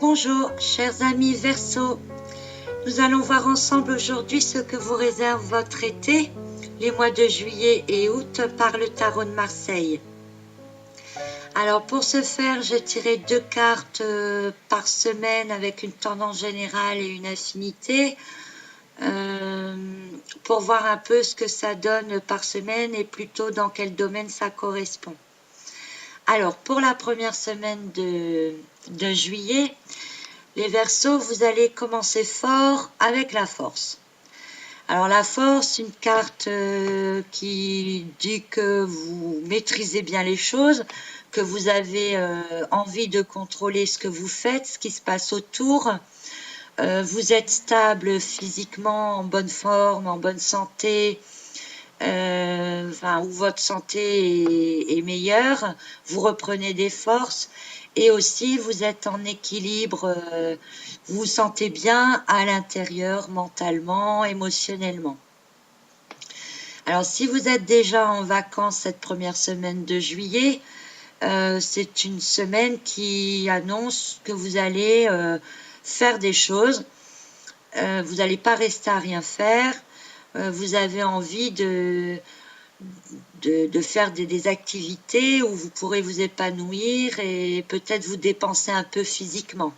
Bonjour, chers amis Verseau. Nous allons voir ensemble aujourd'hui ce que vous réserve votre été, les mois de juillet et août par le tarot de Marseille. Alors pour ce faire, j'ai tiré 2 cartes par semaine avec une tendance générale et une affinité pour voir un peu ce que ça donne par semaine et plutôt dans quel domaine ça correspond. Alors pour la première semaine de juillet, les Verseaux, vous allez commencer fort avec la force. Alors la force, une carte qui dit que vous maîtrisez bien les choses, que vous avez envie de contrôler ce que vous faites, ce qui se passe autour. Vous êtes stable physiquement, en bonne forme, en bonne santé, où votre santé est meilleure, vous reprenez des forces et aussi vous êtes en équilibre, vous vous sentez bien à l'intérieur, mentalement, émotionnellement. Alors si vous êtes déjà en vacances cette première semaine de juillet, c'est une semaine qui annonce que vous allez faire des choses, vous n'allez pas rester à rien faire, vous avez envie de faire des activités où vous pourrez vous épanouir et peut-être vous dépenser un peu physiquement.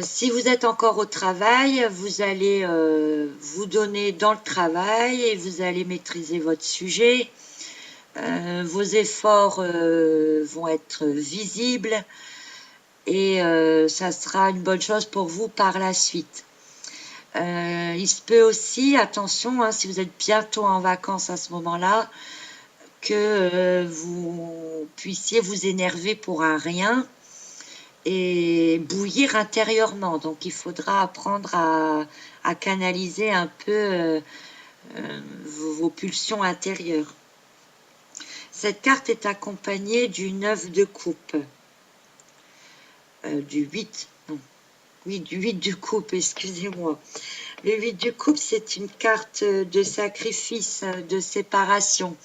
Si vous êtes encore au travail, vous allez vous donner dans le travail et vous allez maîtriser votre sujet. Vos efforts vont être visibles et ça sera une bonne chose pour vous par la suite. Il se peut aussi, attention, si vous êtes bientôt en vacances à ce moment-là, que vous puissiez vous énerver pour un rien et bouillir intérieurement. Donc il faudra apprendre à canaliser un peu vos pulsions intérieures. Cette carte est accompagnée du 9 de coupe, du 8 de coupe, excusez-moi. Le 8 de coupe, c'est une carte de sacrifice, de séparation.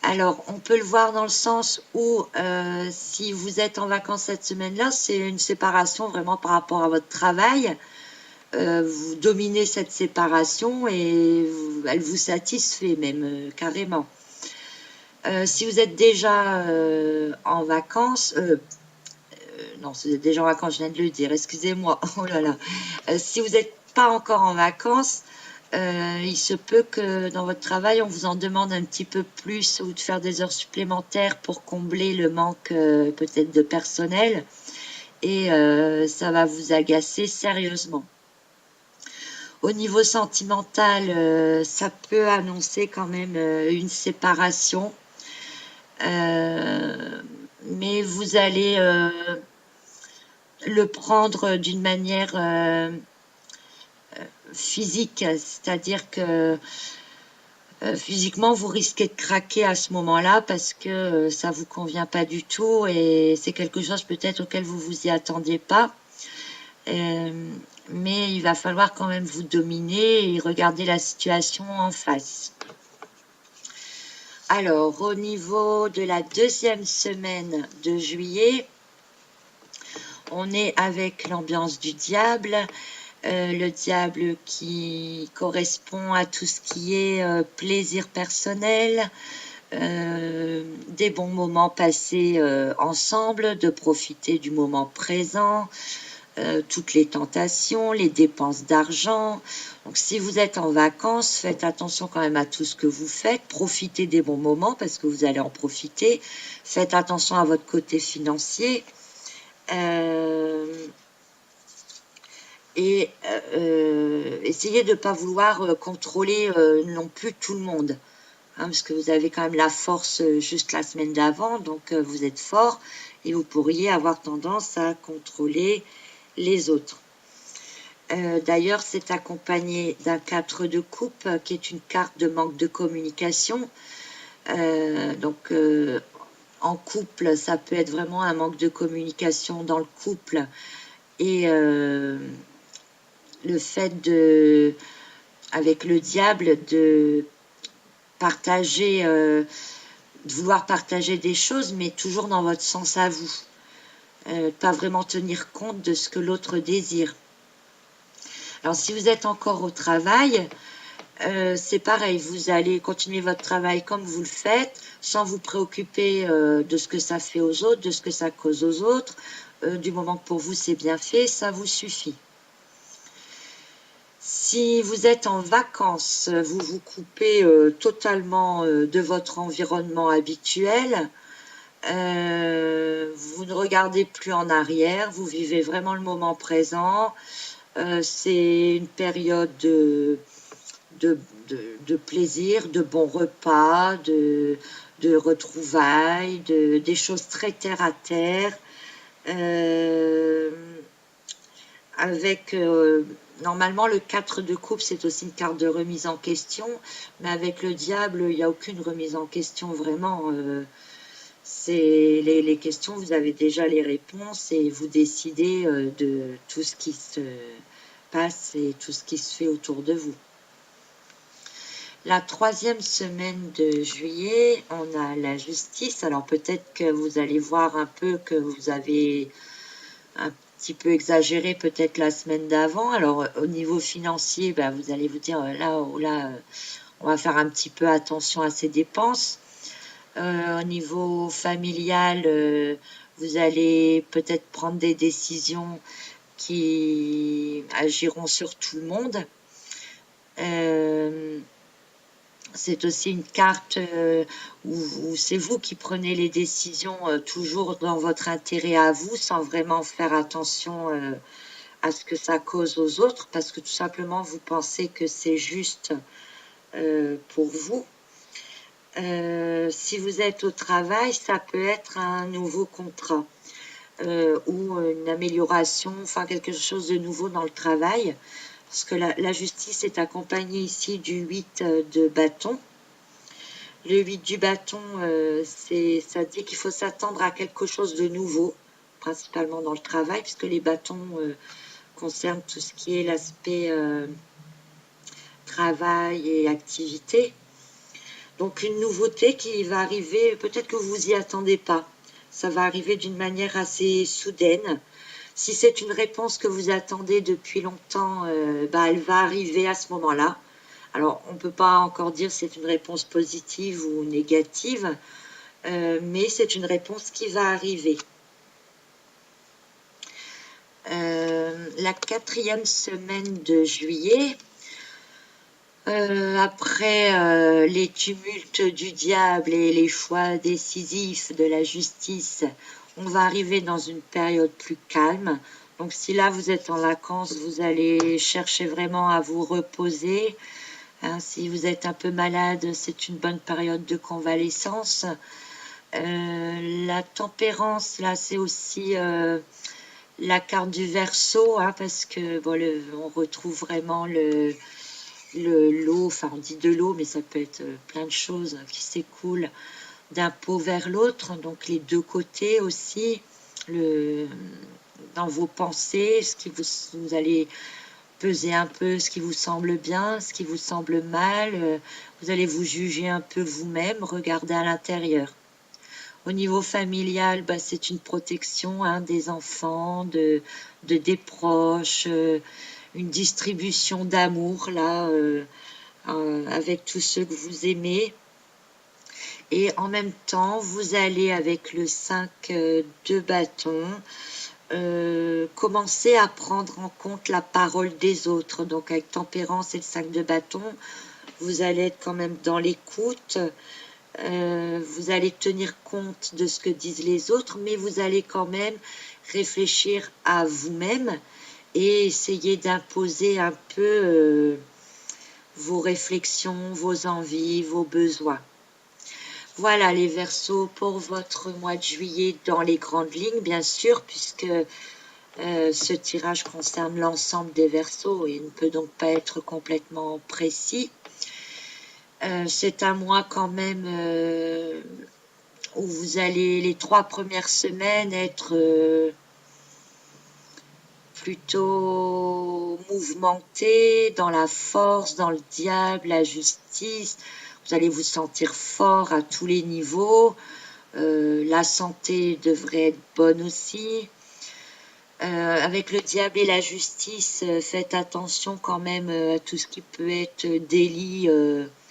Alors, on peut le voir dans le sens où, si vous êtes en vacances cette semaine-là, c'est une séparation vraiment par rapport à votre travail. Vous dominez cette séparation et elle vous satisfait même, carrément. Si vous êtes déjà en vacances, non, si vous êtes déjà en vacances, je viens de le dire, excusez-moi, oh là là. Si vous n'êtes pas encore en vacances, il se peut que dans votre travail, on vous en demande un petit peu plus ou de faire des heures supplémentaires pour combler le manque peut-être de personnel et ça va vous agacer sérieusement. Au niveau sentimental, ça peut annoncer quand même une séparation, mais vous allez le prendre d'une manière physique, c'est-à-dire que physiquement vous risquez de craquer à ce moment-là parce que ça vous convient pas du tout et c'est quelque chose peut-être auquel vous vous y attendiez pas, mais il va falloir quand même vous dominer et regarder la situation en face. Alors au niveau de la deuxième semaine de juillet, on est avec l'ambiance du diable. Le diable qui correspond à tout ce qui est plaisir personnel, des bons moments passés ensemble, de profiter du moment présent, toutes les tentations, les dépenses d'argent. Donc si vous êtes en vacances, faites attention quand même à tout ce que vous faites, profitez des bons moments parce que vous allez en profiter, faites attention à votre côté financier. Et essayez de ne pas vouloir contrôler non plus tout le monde, parce que vous avez quand même la force juste la semaine d'avant, donc vous êtes fort et vous pourriez avoir tendance à contrôler les autres. D'ailleurs, c'est accompagné d'un 4 de coupe qui est une carte de manque de communication. Donc en couple, ça peut être vraiment un manque de communication dans le couple et le fait avec le diable, de partager, de vouloir partager des choses, mais toujours dans votre sens à vous. pas vraiment tenir compte de ce que l'autre désire. Alors si vous êtes encore au travail, c'est pareil, vous allez continuer votre travail comme vous le faites, sans vous préoccuper de ce que ça fait aux autres, de ce que ça cause aux autres. Du moment que pour vous c'est bien fait, ça vous suffit. Si vous êtes en vacances, vous vous coupez totalement de votre environnement habituel, vous ne regardez plus en arrière, vous vivez vraiment le moment présent. C'est une période de, de plaisir, de bons repas, de retrouvailles, des choses très terre à terre, avec normalement le 4 de coupe, c'est aussi une carte de remise en question, mais avec le diable, il n'y a aucune remise en question vraiment. C'est les questions, vous avez déjà les réponses et vous décidez de tout ce qui se passe et tout ce qui se fait autour de vous. La 3e semaine de juillet, on a la justice. Alors peut-être que vous allez voir un peu que vous avez un petit peu exagéré peut-être la semaine d'avant. Alors au niveau financier, ben, vous allez vous dire là, oh là, on va faire un petit peu attention à ses dépenses. Au niveau familial, vous allez peut-être prendre des décisions qui agiront sur tout le monde. C'est aussi une carte où c'est vous qui prenez les décisions toujours dans votre intérêt à vous, sans vraiment faire attention à ce que ça cause aux autres, parce que tout simplement vous pensez que c'est juste pour vous. Si vous êtes au travail, ça peut être un nouveau contrat ou une amélioration, enfin quelque chose de nouveau dans le travail, parce que la justice est accompagnée ici du 8 de bâton. Le 8 du bâton, ça dit qu'il faut s'attendre à quelque chose de nouveau, principalement dans le travail, puisque les bâtons concernent tout ce qui est l'aspect travail et activité. Donc une nouveauté qui va arriver, peut-être que vous y attendez pas. Ça va arriver d'une manière assez soudaine. Si c'est une réponse que vous attendez depuis longtemps, elle va arriver à ce moment-là. Alors, on ne peut pas encore dire si c'est une réponse positive ou négative, mais c'est une réponse qui va arriver. La 4e semaine de juillet, après les tumultes du diable et les choix décisifs de la justice, on va arriver dans une période plus calme. Donc si là vous êtes en vacances, vous allez chercher vraiment à vous reposer. Hein, si vous êtes un peu malade, c'est une bonne période de convalescence. La tempérance, là, c'est aussi la carte du Verseau, hein, parce que bon, on retrouve vraiment l'eau, enfin on dit de l'eau, mais ça peut être plein de choses qui s'écoulent d'un pot vers l'autre, donc les deux côtés aussi, dans vos pensées, ce qui vous allez peser un peu ce qui vous semble bien, ce qui vous semble mal, vous allez vous juger un peu vous-même, regarder à l'intérieur. Au niveau familial, c'est une protection hein, des enfants, des proches, une distribution d'amour là avec tous ceux que vous aimez. Et en même temps, vous allez avec le 5 de bâton commencer à prendre en compte la parole des autres. Donc avec tempérance et le 5 de bâton, vous allez être quand même dans l'écoute. Vous allez tenir compte de ce que disent les autres, mais vous allez quand même réfléchir à vous-même et essayer d'imposer un peu vos réflexions, vos envies, vos besoins. Voilà les Verseaux pour votre mois de juillet dans les grandes lignes, bien sûr, puisque ce tirage concerne l'ensemble des Verseaux et ne peut donc pas être complètement précis. C'est un mois quand même où vous allez les 3 premières semaines être plutôt mouvementé dans la force, dans le diable, la justice. Vous allez vous sentir fort à tous les niveaux. La santé devrait être bonne aussi. Avec le diable et la justice, faites attention quand même à tout ce qui peut être délit,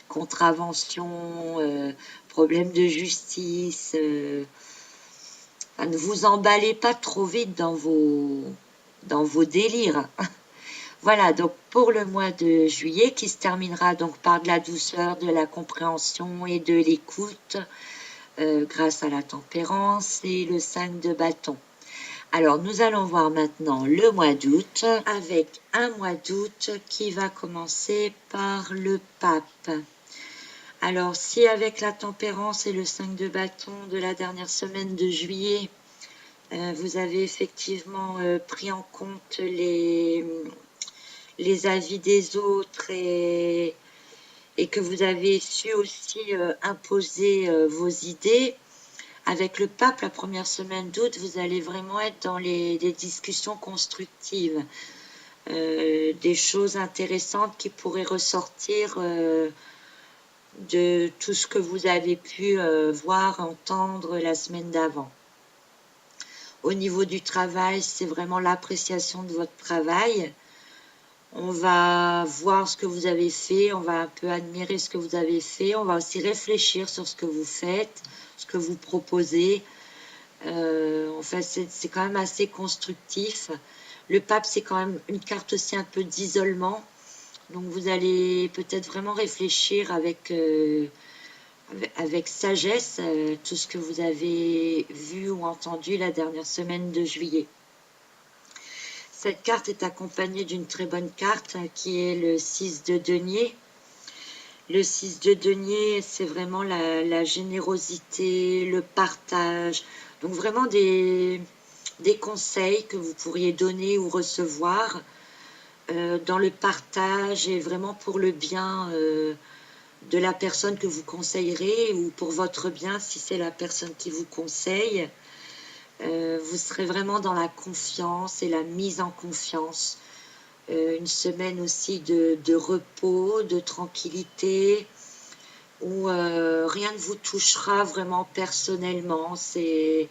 contravention, problème de justice. Enfin, ne vous emballez pas trop vite dans vos délires. Voilà, donc pour le mois de juillet, qui se terminera donc par de la douceur, de la compréhension et de l'écoute, grâce à la tempérance et le 5 de bâton. Alors, nous allons voir maintenant le mois d'août, avec un mois d'août qui va commencer par le pape. Alors, si avec la tempérance et le 5 de bâton de la dernière semaine de juillet, vous avez effectivement pris en compte les avis des autres et que vous avez su aussi imposer vos idées, avec le pape, la première semaine d'août, vous allez vraiment être dans les discussions constructives, des choses intéressantes qui pourraient ressortir de tout ce que vous avez pu voir, entendre la semaine d'avant. Au niveau du travail, c'est vraiment l'appréciation de votre travail. On va voir ce que vous avez fait, on va un peu admirer ce que vous avez fait, on va aussi réfléchir sur ce que vous faites, ce que vous proposez. En fait, c'est quand même assez constructif. Le pape, c'est quand même une carte aussi un peu d'isolement. Donc, vous allez peut-être vraiment réfléchir avec sagesse tout ce que vous avez vu ou entendu la dernière semaine de juillet. Cette carte est accompagnée d'une très bonne carte qui est le 6 de denier. Le 6 de denier, c'est vraiment la générosité, le partage. Donc vraiment des conseils que vous pourriez donner ou recevoir dans le partage et vraiment pour le bien de la personne que vous conseillerez ou pour votre bien si c'est la personne qui vous conseille. Vous serez vraiment dans la confiance et la mise en confiance. Une semaine aussi de repos, de tranquillité, où rien ne vous touchera vraiment personnellement. C'est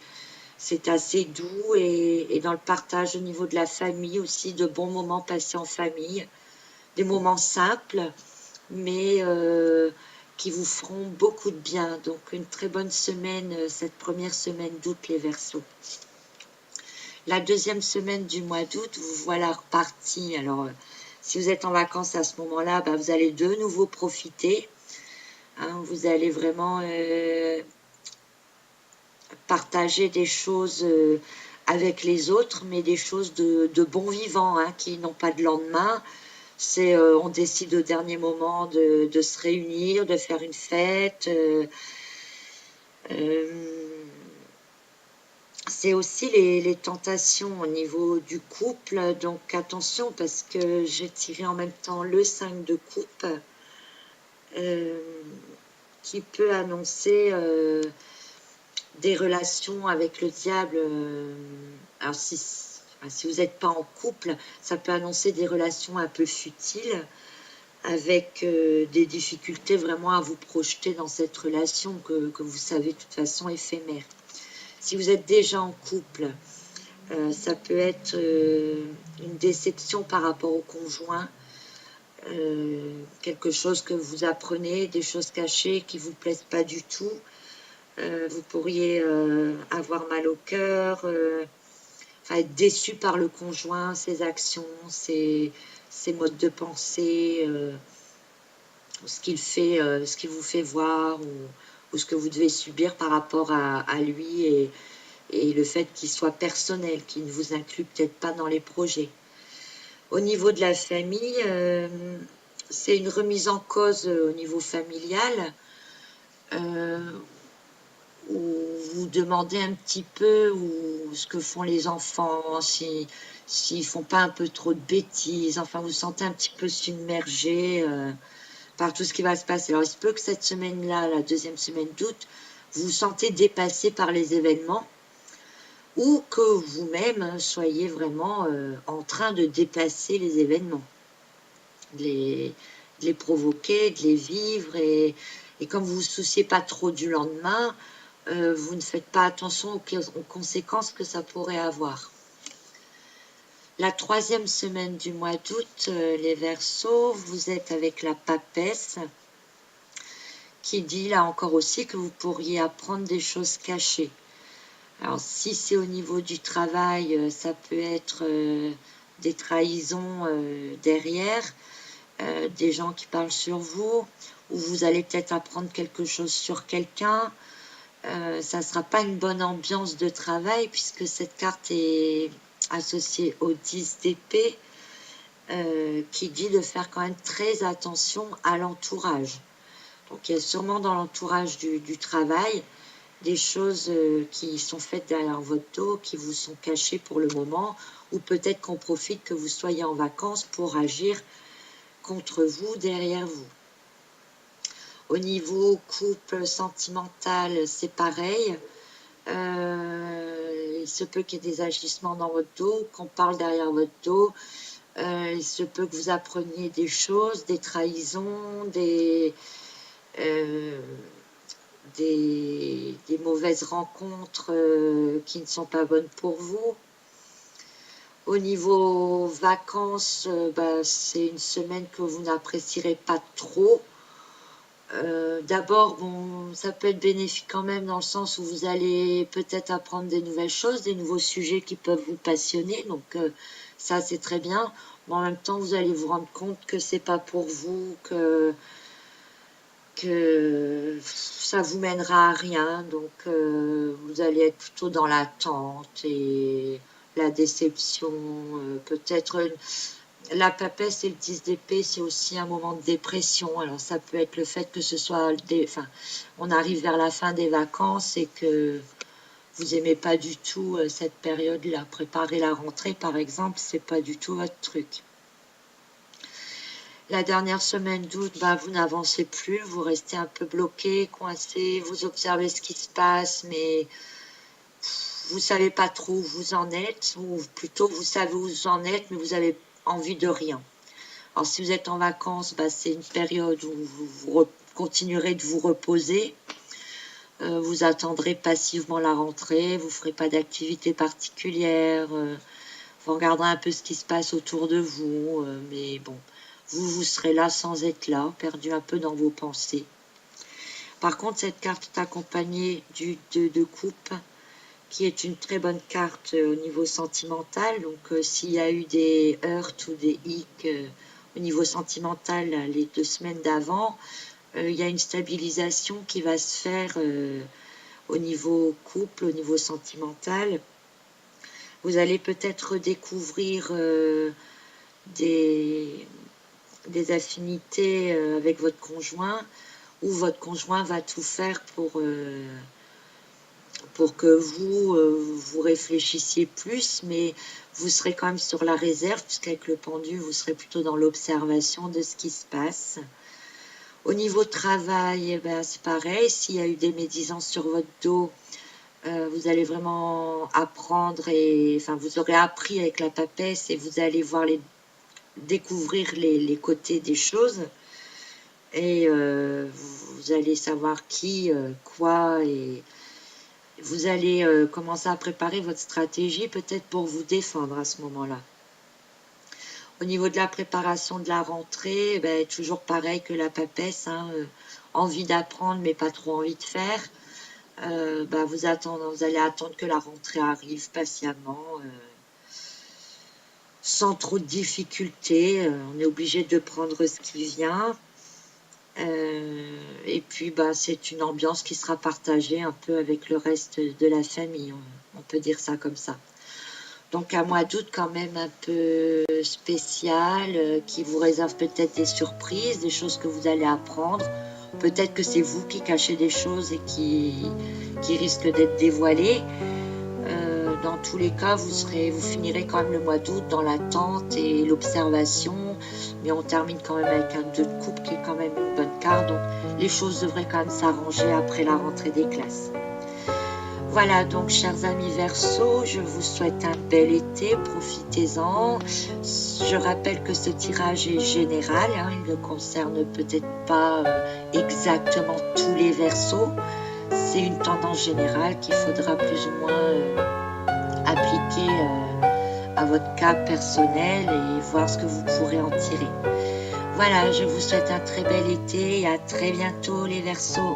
assez doux et dans le partage au niveau de la famille aussi, de bons moments passés en famille, des moments simples, mais qui vous feront beaucoup de bien. Donc une très bonne semaine, cette première semaine d'août, les Verseaux. La deuxième semaine du mois d'août, vous voilà reparti. Alors, si vous êtes en vacances à ce moment-là, bah, vous allez de nouveau profiter. Hein, vous allez vraiment partager des choses avec les autres, mais des choses de bon vivant, hein, qui n'ont pas de lendemain. C'est, on décide au dernier moment de se réunir, de faire une fête. C'est aussi les tentations au niveau du couple, donc attention parce que j'ai tiré en même temps le 5 de coupe qui peut annoncer des relations avec le diable. Alors si vous n'êtes pas en couple, ça peut annoncer des relations un peu futiles avec des difficultés vraiment à vous projeter dans cette relation que vous savez de toute façon éphémère. Si vous êtes déjà en couple, ça peut être une déception par rapport au conjoint, quelque chose que vous apprenez, des choses cachées qui ne vous plaisent pas du tout. Vous pourriez avoir mal au cœur, être déçu par le conjoint, ses actions, ses modes de pensée, ce qu'il fait, ce qu'il vous fait voir ou ce que vous devez subir par rapport à lui et le fait qu'il soit personnel, qu'il ne vous inclut peut-être pas dans les projets. Au niveau de la famille, c'est une remise en cause au niveau familial, où vous demandez un petit peu ce que font les enfants, s'ils font pas un peu trop de bêtises, enfin vous sentez un petit peu submergé par tout ce qui va se passer. Alors il se peut que cette semaine-là, la deuxième semaine d'août, vous vous sentez dépassé par les événements, ou que vous-même soyez vraiment en train de dépasser les événements, de les provoquer, de les vivre, et comme vous ne vous souciez pas trop du lendemain, vous ne faites pas attention aux conséquences que ça pourrait avoir. La troisième semaine du mois d'août, les Verseaux, vous êtes avec la papesse qui dit là encore aussi que vous pourriez apprendre des choses cachées. Alors si c'est au niveau du travail, ça peut être des trahisons derrière, des gens qui parlent sur vous, ou vous allez peut-être apprendre quelque chose sur quelqu'un. Ça ne sera pas une bonne ambiance de travail puisque cette carte est associée au 10 d'épée qui dit de faire quand même très attention à l'entourage. Donc il y a sûrement dans l'entourage du travail des choses qui sont faites derrière votre dos, qui vous sont cachées pour le moment, ou peut-être qu'on profite que vous soyez en vacances pour agir contre vous, derrière vous. Au niveau couple sentimental, c'est pareil. Il se peut qu'il y ait des agissements dans votre dos, qu'on parle derrière votre dos. Il se peut que vous appreniez des choses, des trahisons, des mauvaises rencontres qui ne sont pas bonnes pour vous. Au niveau vacances, c'est une semaine que vous n'apprécierez pas trop. D'abord, bon, ça peut être bénéfique quand même dans le sens où vous allez peut-être apprendre des nouvelles choses, des nouveaux sujets qui peuvent vous passionner. Donc ça, c'est très bien. Mais en même temps, vous allez vous rendre compte que c'est pas pour vous, que ça vous mènera à rien. Donc vous allez être plutôt dans l'attente et la déception, peut-être. La papesse et le 10 d'épée, c'est aussi un moment de dépression. Alors ça peut être le fait que ce soit on arrive vers la fin des vacances et que vous aimez pas du tout cette période-là. Préparer la rentrée, par exemple, c'est pas du tout votre truc. La dernière semaine d'août, vous n'avancez plus, vous restez un peu bloqué, coincé, vous observez ce qui se passe, mais vous savez pas trop où vous en êtes, ou plutôt vous savez où vous en êtes, mais vous avez envie de rien. Alors si vous êtes en vacances, c'est une période où vous continuerez de vous reposer. Vous attendrez passivement la rentrée, vous ne ferez pas d'activité particulière, vous regarderez un peu ce qui se passe autour de vous, mais bon, vous serez là sans être là, perdu un peu dans vos pensées. Par contre, cette carte est accompagnée du 2 de coupe, qui est une très bonne carte au niveau sentimental. Donc s'il y a eu des heurts ou des hicks au niveau sentimental les 2 semaines d'avant, il y a une stabilisation qui va se faire au niveau couple, au niveau sentimental. Vous allez peut-être redécouvrir des affinités avec votre conjoint, ou votre conjoint va tout faire pour que vous réfléchissiez plus, mais vous serez quand même sur la réserve, puisqu'avec le pendu, vous serez plutôt dans l'observation de ce qui se passe. Au niveau travail, c'est pareil, s'il y a eu des médisances sur votre dos, vous allez vraiment apprendre, vous aurez appris avec la papesse et vous allez découvrir les côtés des choses, et vous allez savoir qui, quoi, et vous allez commencer à préparer votre stratégie peut-être pour vous défendre à ce moment-là. Au niveau de la préparation de la rentrée, toujours pareil que la papesse, envie d'apprendre mais pas trop envie de faire. Vous allez attendre que la rentrée arrive patiemment, sans trop de difficultés. On est obligé de prendre ce qui vient. Et puis c'est une ambiance qui sera partagée un peu avec le reste de la famille, on peut dire ça comme ça. Donc un mois d'août quand même un peu spécial, qui vous réserve peut-être des surprises, des choses que vous allez apprendre. Peut-être que c'est vous qui cachez des choses et qui risquent d'être dévoilées. Dans tous les cas, vous finirez quand même le mois d'août dans l'attente et l'observation, mais on termine quand même avec un 2 de coupe qui est quand même une bonne carte, donc les choses devraient quand même s'arranger après la rentrée des classes. Voilà, donc chers amis Verseaux, je vous souhaite un bel été, profitez-en. Je rappelle que ce tirage est général, il ne concerne peut-être pas exactement tous les Verseaux. C'est une tendance générale qu'il faudra plus ou moins appliquer à votre cas personnel et voir ce que vous pourrez en tirer. Voilà, je vous souhaite un très bel été et à très bientôt les Verseaux.